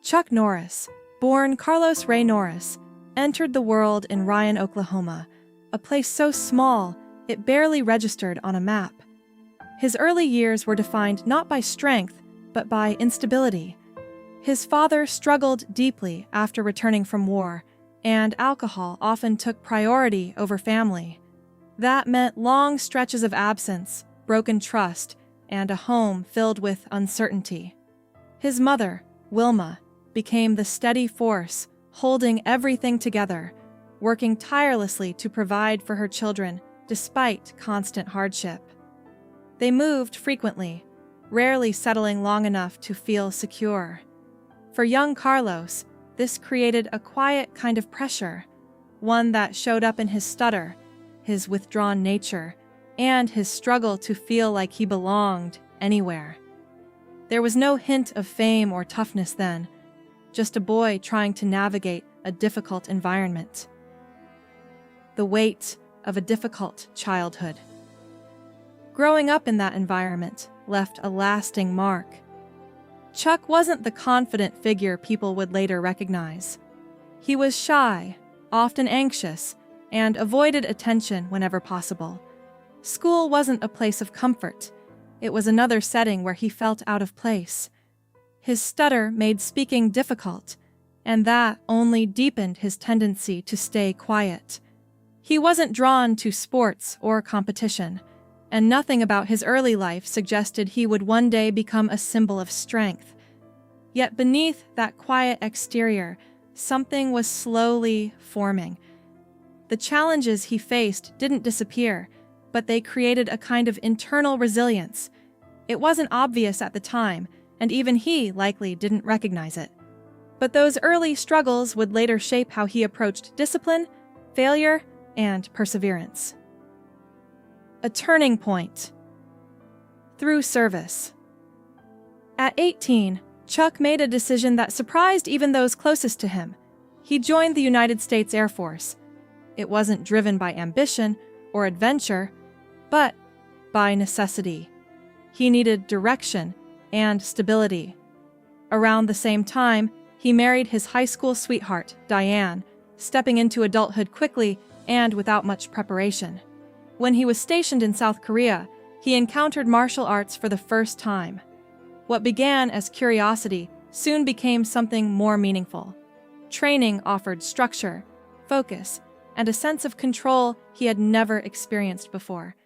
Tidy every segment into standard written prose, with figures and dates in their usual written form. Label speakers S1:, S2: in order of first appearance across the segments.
S1: Chuck Norris, born Carlos Ray Norris, entered the world in Ryan, Oklahoma, a place so small it barely registered on a map. His early years were defined not by strength, but by instability. His father struggled deeply after returning from war, and alcohol often took priority over family. That meant long stretches of absence, broken trust, and a home filled with uncertainty. His mother, Wilma, became the steady force, holding everything together, working tirelessly to provide for her children despite constant hardship. They moved frequently, rarely settling long enough to feel secure. For young Carlos, this created a quiet kind of pressure, one that showed up in his stutter, his withdrawn nature, and his struggle to feel like he belonged anywhere. There was no hint of fame or toughness then, just a boy trying to navigate a difficult environment. The weight of a difficult childhood. Growing up in that environment left a lasting mark. Chuck wasn't the confident figure people would later recognize. He was shy, often anxious, and avoided attention whenever possible. School wasn't a place of comfort. It was another setting where he felt out of place. His stutter made speaking difficult, and that only deepened his tendency to stay quiet. He wasn't drawn to sports or competition, and nothing about his early life suggested he would one day become a symbol of strength. Yet beneath that quiet exterior, something was slowly forming. The challenges he faced didn't disappear, but they created a kind of internal resilience. It wasn't obvious at the time, and even he likely didn't recognize it. But those early struggles would later shape how he approached discipline, failure, and perseverance. A turning point. Through service. At 18, Chuck made a decision that surprised even those closest to him. He joined the United States Air Force. It wasn't driven by ambition or adventure, but by necessity. He needed direction and stability. Around the same time, he married his high school sweetheart, Diane, stepping into adulthood quickly and without much preparation. When he was stationed in South Korea, he encountered martial arts for the first time. What began as curiosity soon became something more meaningful. Training offered structure, focus, and a sense of control he had never experienced before.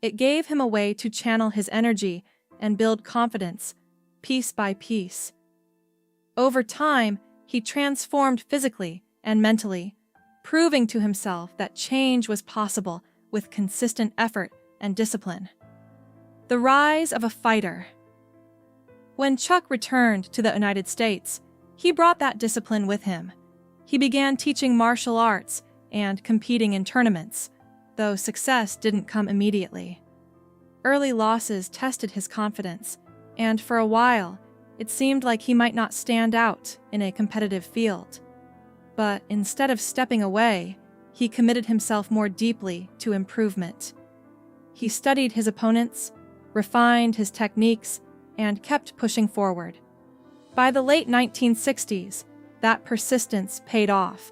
S1: It gave him a way to channel his energy and build confidence, piece by piece. Over time, he transformed physically and mentally, proving to himself that change was possible with consistent effort and discipline. The rise of a fighter. When Chuck returned to the United States, he brought that discipline with him. He began teaching martial arts and competing in tournaments, though success didn't come immediately. Early losses tested his confidence, and for a while, it seemed like he might not stand out in a competitive field. But instead of stepping away, he committed himself more deeply to improvement. He studied his opponents, refined his techniques, and kept pushing forward. By the late 1960s, that persistence paid off.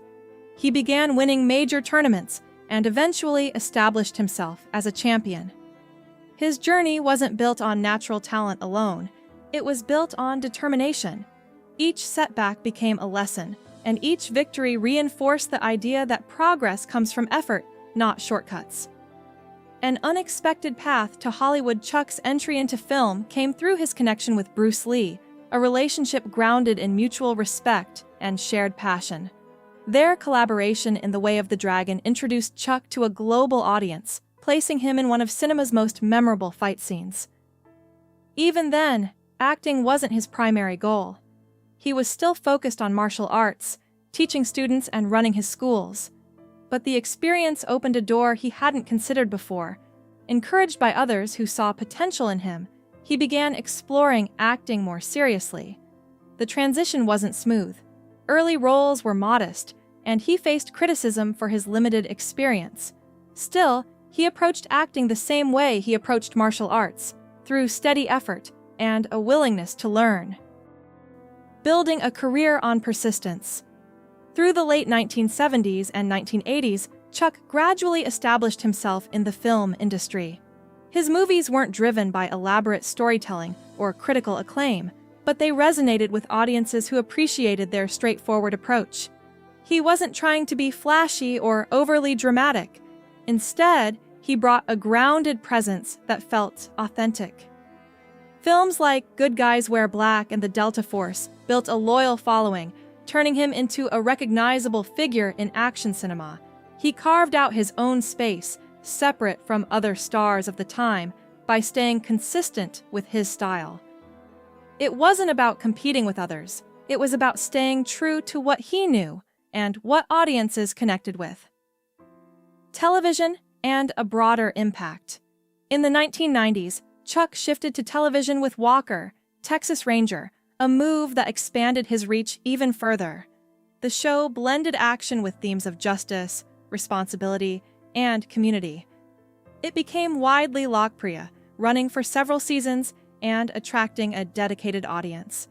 S1: He began winning major tournaments and eventually established himself as a champion. His journey wasn't built on natural talent alone. It was built on determination. Each setback became a lesson, and each victory reinforced the idea that progress comes from effort, not shortcuts. An unexpected path to Hollywood. Chuck's entry into film came through his connection with Bruce Lee, a relationship grounded in mutual respect and shared passion. Their collaboration in The Way of the Dragon introduced Chuck to a global audience, placing him in one of cinema's most memorable fight scenes. Even then, acting wasn't his primary goal. He was still focused on martial arts, teaching students and running his schools. But the experience opened a door he hadn't considered before. Encouraged by others who saw potential in him, he began exploring acting more seriously. The transition wasn't smooth. Early roles were modest, and he faced criticism for his limited experience. Still, he approached acting the same way he approached martial arts, through steady effort and a willingness to learn. building a career on persistence. Through the late 1970s and 1980s, Chuck gradually established himself in the film industry. His movies weren't driven by elaborate storytelling or critical acclaim, but they resonated with audiences who appreciated their straightforward approach. He wasn't trying to be flashy or overly dramatic. Instead, he brought a grounded presence that felt authentic. Films like Good Guys Wear Black and The Delta Force built a loyal following, turning him into a recognizable figure in action cinema. He carved out his own space, separate from other stars of the time, by staying consistent with his style. It wasn't about competing with others. It was about staying true to what he knew and what audiences connected with. Television and a broader impact. In the 1990s, Chuck shifted to television with Walker, Texas Ranger, a move that expanded his reach even further. The show blended action with themes of justice, responsibility, and community. It became widely lokpriya, running for several seasons and attracting a dedicated audience.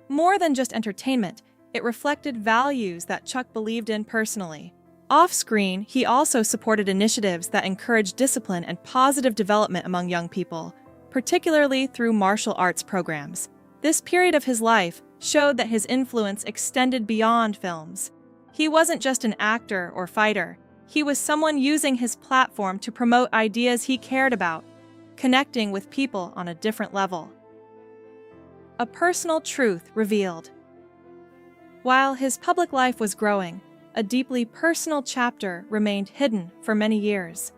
S1: More than just entertainment, it reflected values that Chuck believed in personally. Off-screen, he also supported initiatives that encouraged discipline and positive development among young people, particularly through martial arts programs. This period of his life showed that his influence extended beyond films. He wasn't just an actor or fighter. He was someone using his platform to promote ideas he cared about, connecting with people on a different level. A personal truth revealed. While his public life was growing, a deeply personal chapter remained hidden for many years.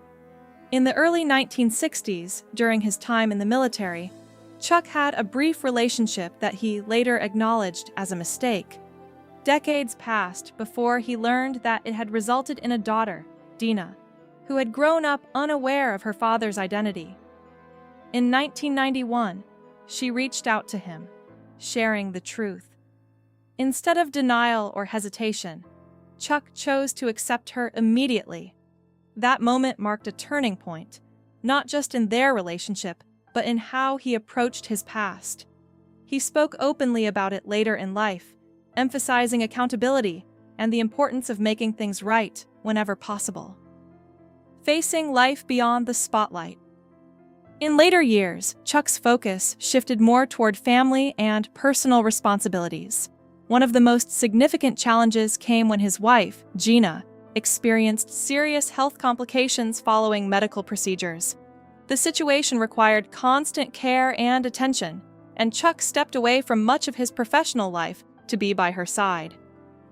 S1: In the early 1960s, during his time in the military, Chuck had a brief relationship that he later acknowledged as a mistake. Decades passed before he learned that it had resulted in a daughter, Dina, who had grown up unaware of her father's identity. In 1991, she reached out to him, sharing the truth. Instead of denial or hesitation, Chuck chose to accept her immediately. That moment marked a turning point, not just in their relationship, but in how he approached his past. He spoke openly about it later in life, emphasizing accountability and the importance of making things right whenever possible. Facing life beyond the spotlight. In later years, Chuck's focus shifted more toward family and personal responsibilities. One of the most significant challenges came when his wife, Dina, experienced serious health complications following medical procedures. The situation required constant care and attention, and Chuck stepped away from much of his professional life to be by her side.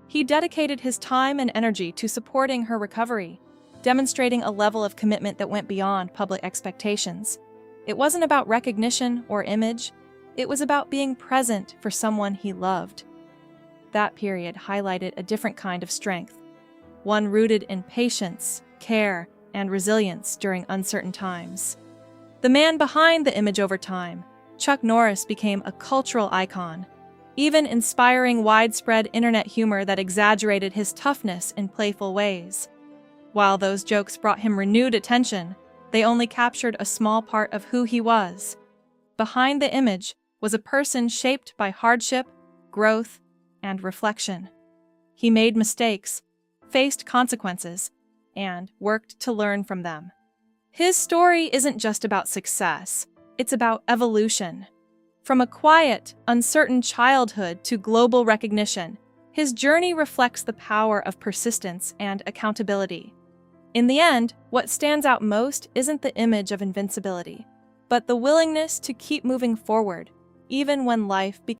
S1: He dedicated his time and energy to supporting her recovery, demonstrating a level of commitment that went beyond public expectations. It wasn't about recognition or image, it was about being present for someone he loved. That period highlighted a different kind of strength, one rooted in patience, care, and resilience during uncertain times. The man behind the image over time, Chuck Norris, became a cultural icon, even inspiring widespread internet humor that exaggerated his toughness in playful ways. While those jokes brought him renewed attention, they only captured a small part of who he was. Behind the image was a person shaped by hardship, growth, and reflection. He made mistakes, faced consequences, and worked to learn from them. His story isn't just about success, it's about evolution. From a quiet, uncertain childhood to global recognition, his journey reflects the power of persistence and accountability. In the end, what stands out most isn't the image of invincibility, but the willingness to keep moving forward, even when life becomes